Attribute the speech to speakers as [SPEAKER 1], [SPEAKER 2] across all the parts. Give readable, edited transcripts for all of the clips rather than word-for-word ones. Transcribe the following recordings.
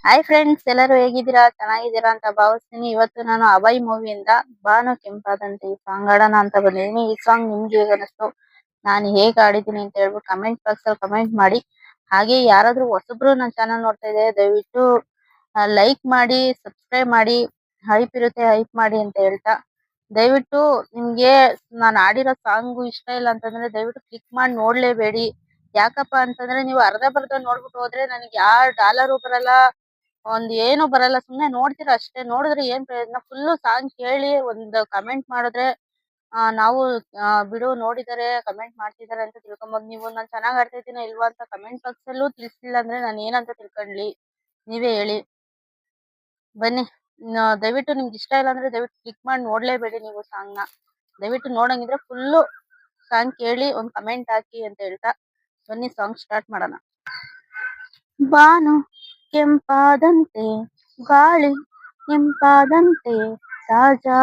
[SPEAKER 1] Hi friends, ಎಲ್ಲರೂ ಹೇಗಿದ್ದೀರಾ? ಚೆನ್ನಾಗಿದ್ದೀರಾ ಅಂತ ಭಾವಿಸ್ತೀನಿ. ಇವತ್ತು ನಾನು ಅಭಯ್ ಮೂವಿಯಿಂದ ಬಾನು ಕೆಂಪಾದಂತೆ ಈ ಸಾಂಗ್ ಆಡೋಣ ಅಂತ ಬಂದಿದ್ದೀನಿ. ಈ ಸಾಂಗ್ ನಿಮ್ಗೆ ಹೇಗೆ ಅನಿಸ್ತು, ನಾನು ಹೇಗೆ ಆಡಿದ್ದೀನಿ ಅಂತ ಹೇಳ್ಬಿಟ್ಟು ಕಮೆಂಟ್ ಬಾಕ್ಸ್ ಅಲ್ಲಿ ಕಮೆಂಟ್ ಮಾಡಿ. ಹಾಗೆ ಯಾರಾದ್ರೂ ಹೊಸಬ್ರು ನನ್ನ ಚಾನಲ್ ನೋಡ್ತಾ ಇದ್ದಾರೆ, ದಯವಿಟ್ಟು ಲೈಕ್ ಮಾಡಿ, ಸಬ್ಸ್ಕ್ರೈಬ್ ಮಾಡಿ, ಹೈಪ್ ಇರುತ್ತೆ ಹೈಪ್ ಮಾಡಿ ಅಂತ ಹೇಳ್ತಾ, ದಯವಿಟ್ಟು ನಿಮ್ಗೆ ನಾನು ಆಡಿರೋ ಸಾಂಗು ಇಷ್ಟ ಇಲ್ಲ ಅಂತಂದ್ರೆ ದಯವಿಟ್ಟು ಕ್ಲಿಕ್ ಮಾಡಿ ನೋಡ್ಲೇಬೇಡಿ. ಯಾಕಪ್ಪ ಅಂತಂದ್ರೆ ನೀವು ಅರ್ಧ ಬರ್ಧ ನೋಡ್ಬಿಟ್ಟು ಹೋದ್ರೆ ನನಗೆ ಯಾವ ಡಾಲರು ಬರಲ್ಲ, ಏನು ಬರಲ್ಲ. ಸುಮ್ನೆ ನೋಡ್ತೀರಾ ಅಷ್ಟೇ. ನೋಡಿದ್ರೆ ಏನ್ ಪ್ರಯೋಜನ? ಫುಲ್ಲು ಸಾಂಗ್ ಕೇಳಿ ಒಂದು ಕಮೆಂಟ್ ಮಾಡಿದ್ರೆ ನಾವು ಬಿಡು ನೋಡಿದಾರೆ ಕಮೆಂಟ್ ಮಾಡ್ತಿದಾರೆ ಅಂತ ತಿಳ್ಕೊಬೋದು. ನೀವು ನಾನು ಚೆನ್ನಾಗ್ ಆಡ್ತಾ ಇದೀನೋ ಇಲ್ವಾ ಅಂತ ಕಮೆಂಟ್ ಬಾಕ್ಸ್ ಅಲ್ಲೂ ತಿಳಿಸ್ಲಿಲ್ಲ ಅಂದ್ರೆ ನಾನು ಏನಂತ ತಿಳ್ಕೊಂಡ್ಲಿ? ನೀವೇ ಹೇಳಿ. ಬನ್ನಿ, ದಯವಿಟ್ಟು ನಿಮ್ಗೆ ಇಷ್ಟ ಇಲ್ಲ ಅಂದ್ರೆ ದಯವಿಟ್ಟು ಕ್ಲಿಕ್ ಮಾಡಿ ನೋಡ್ಲೇಬೇಡಿ. ನೀವು ಸಾಂಗ್ನ ದಯವಿಟ್ಟು ನೋಡಂಗಿದ್ರೆ ಫುಲ್ಲು ಸಾಂಗ್ ಕೇಳಿ ಒಂದು ಕಮೆಂಟ್ ಹಾಕಿ ಅಂತ ಹೇಳ್ತಾ ಬನ್ನಿ ಸಾಂಗ್ ಸ್ಟಾರ್ಟ್ ಮಾಡೋಣ. ಬಾನು ಕೆಂಪಾದಂತೆ, ಗಾಳಿ ಇಂಪಾದಂತೆ, ತಾಜಾ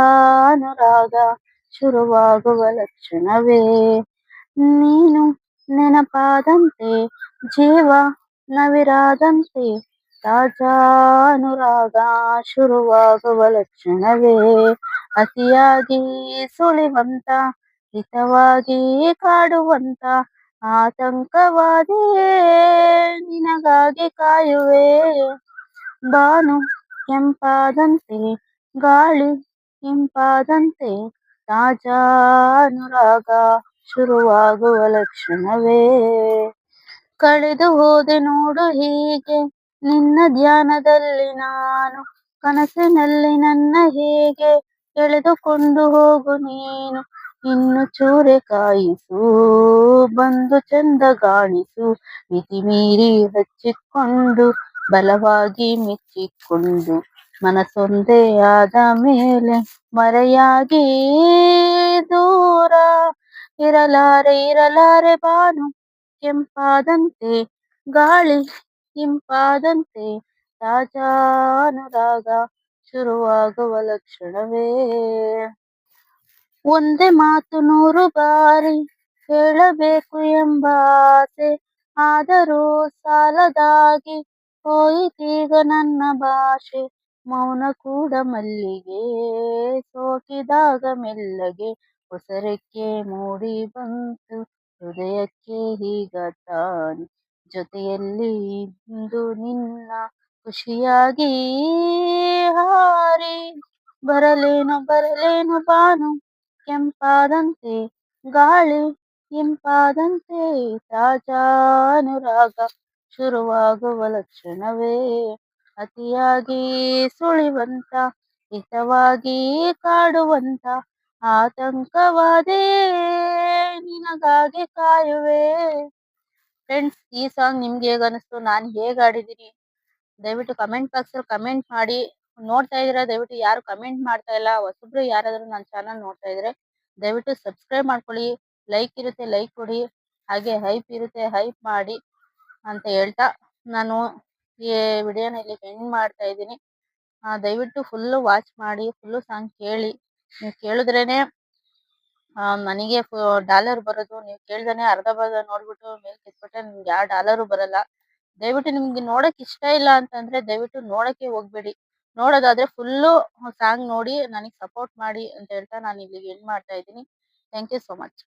[SPEAKER 1] ಅನುರಾಗ ಶುರುವಾಗುವ ಲಕ್ಷಣವೇ, ನೀನು ನೆನಪಾದಂತೆ, ಜೀವ ನವಿರಾದಂತೆ, ತಾಜಾ ಅನುರಾಗ ಶುರುವಾಗುವ ಲಕ್ಷಣವೇ, ಅತಿಯಾಗಿ ಸುಳಿವಂತ, ಹಿತವಾಗಿ ಕಾಡುವಂತ, ಆತಂಕವಾದಿಯೇ ನಿನಗಾಗಿ ಕಾಯುವೆ. ಬಾನು ಕೆಂಪಾದಂತೆ, ಗಾಳಿ ಇಂಪಾದಂತೆ, ತಾಜಾ ಅನುರಾಗ ಶುರುವಾಗುವ ಲಕ್ಷಣವೇ, ಕಳೆದು ಹೋದೆ ನೋಡು ಹೀಗೆ ನಿನ್ನ ಧ್ಯಾನದಲ್ಲಿ ನಾನು, ಕನಸಿನಲ್ಲಿ ನನ್ನ ಹೇಗೆ ಎಳೆದುಕೊಂಡು ಹೋಗು ನೀನು, ಇನ್ನು ಚೂರೆ ಕಾಯಿಸು, ಬಂದು ಚಂದ ಗಾಣಿಸು, ಮಿತಿ ಮೀರಿ ಹಚ್ಚಿಕೊಂಡು ಬಲವಾಗಿ ಮೆಚ್ಚಿಕೊಂಡು, ಮನಸೊಂದೇ ಆದ ಮೇಲೆ ಮರೆಯಾಗಿ ದೂರ ಇರಲಾರೆ ಇರಲಾರೆ. ಬಾನು ಕೆಂಪಾದಂತೆ, ಗಾಳಿ ಇಂಪಾದಂತೆ, ತಾಜಾ ಅನುರಾಗ ಶುರುವಾಗುವ ಲಕ್ಷಣವೇ, ಒಂದೇ ಮಾತು ನೂರು ಬಾರಿ ಹೇಳಬೇಕು ಎಂಬ ಆಸೆ, ಆದರೂ ಸಾಲದಾಗಿ ಹೋಯಿತೀಗ ನನ್ನ ಭಾಷೆ, ಮೌನ ಕೂಡ ಮಲ್ಲಿಗೆ ಸೋಕಿದಾಗ ಮೆಲ್ಲಗೆ, ಹೊಸರೆಕ್ಕೆ ಮೂಡಿ ಬಂತು ಹೃದಯಕ್ಕೆ ಈಗ ತಾನೆ, ಜೊತೆಯಲ್ಲಿ ಇಂದು ನಿನ್ನ ಖುಷಿಯಾಗಿ ಹಾರಿ ಬರಲೇನು ಬರಲೇನು. ಬಾನು ಕೆಂಪಾದಂತೆ, ಗಾಳಿ ಇಂಪಾದಂತೆ, ತಾಜಾ ಅನುರಾಗ ಶುರುವಾಗುವ ಲಕ್ಷಣವೇ, ಅತಿಯಾಗಿ ಸುಳಿವಂತ, ಹಿತವಾಗಿ ಕಾಡುವಂತ, ಆತಂಕವಾದೇ ನಿನಗಾಗಿ ಕಾಯುವೆ. ಫ್ರೆಂಡ್ಸ್, ಈ ಸಾಂಗ್ ನಿಮ್ಗೆ ಹೇಗ ಅನಿಸ್ತು, ನಾನು ಹೇಗೆ ಆಡಿದೀನಿ ದಯವಿಟ್ಟು ಕಮೆಂಟ್ ಬಾಕ್ಸ್ ಅಲ್ಲಿ ಕಮೆಂಟ್ ಮಾಡಿ. ನೋಡ್ತಾ ಇದೀರಾ, ದಯವಿಟ್ಟು ಯಾರು ಕಮೆಂಟ್ ಮಾಡ್ತಾ ಇಲ್ಲ. ಹೊಸಬ್ರು ಯಾರಾದ್ರೂ ನನ್ನ ಚಾನಲ್ ನೋಡ್ತಾ ಇದ್ರೆ ದಯವಿಟ್ಟು ಸಬ್ಸ್ಕ್ರೈಬ್ ಮಾಡ್ಕೊಳ್ಳಿ. ಲೈಕ್ ಇರುತ್ತೆ ಲೈಕ್ ಕೊಡಿ, ಹಾಗೆ ಹೈಪ್ ಇರುತ್ತೆ ಹೈಪ್ ಮಾಡಿ ಅಂತ ಹೇಳ್ತಾ ನಾನು ಈ ವಿಡಿಯೋನ ಇಲ್ಲಿ ಎಂಡ್ ಮಾಡ್ತಾ ಇದ್ದೀನಿ. ದಯವಿಟ್ಟು ಫುಲ್ಲು ವಾಚ್ ಮಾಡಿ, ಫುಲ್ಲು ಸಾಂಗ್ ಕೇಳಿ. ನೀವು ಕೇಳಿದ್ರೇನೆ ನನಗೆ ಡಾಲರ್ ಬರೋದು. ನೀವು ಕೇಳ್ದೇನೆ ಅರ್ಧ ಬರ್ಧ ನೋಡ್ಬಿಟ್ಟು ಮೇಲೆ ಕಿತ್ಬಿಟ್ರೆ ನಿಮ್ಗೆ ಯಾವ ಡಾಲರು ಬರಲ್ಲ. ದಯವಿಟ್ಟು ನಿಮ್ಗೆ ನೋಡಕ್ ಇಷ್ಟ ಇಲ್ಲ ಅಂತಂದ್ರೆ ದಯವಿಟ್ಟು ನೋಡಕ್ಕೆ ಹೋಗ್ಬೇಡಿ. ನೋಡೋದಾದ್ರೆ ಫುಲ್ಲು ಸಾಂಗ್ ನೋಡಿ ನನಗೆ ಸಪೋರ್ಟ್ ಮಾಡಿ ಅಂತ ಹೇಳ್ತಾ ನಾನು ಇಲ್ಲಿಗೆ ಎಂಡ್ ಮಾಡ್ತಾ ಇದ್ದೀನಿ. Thank you so much.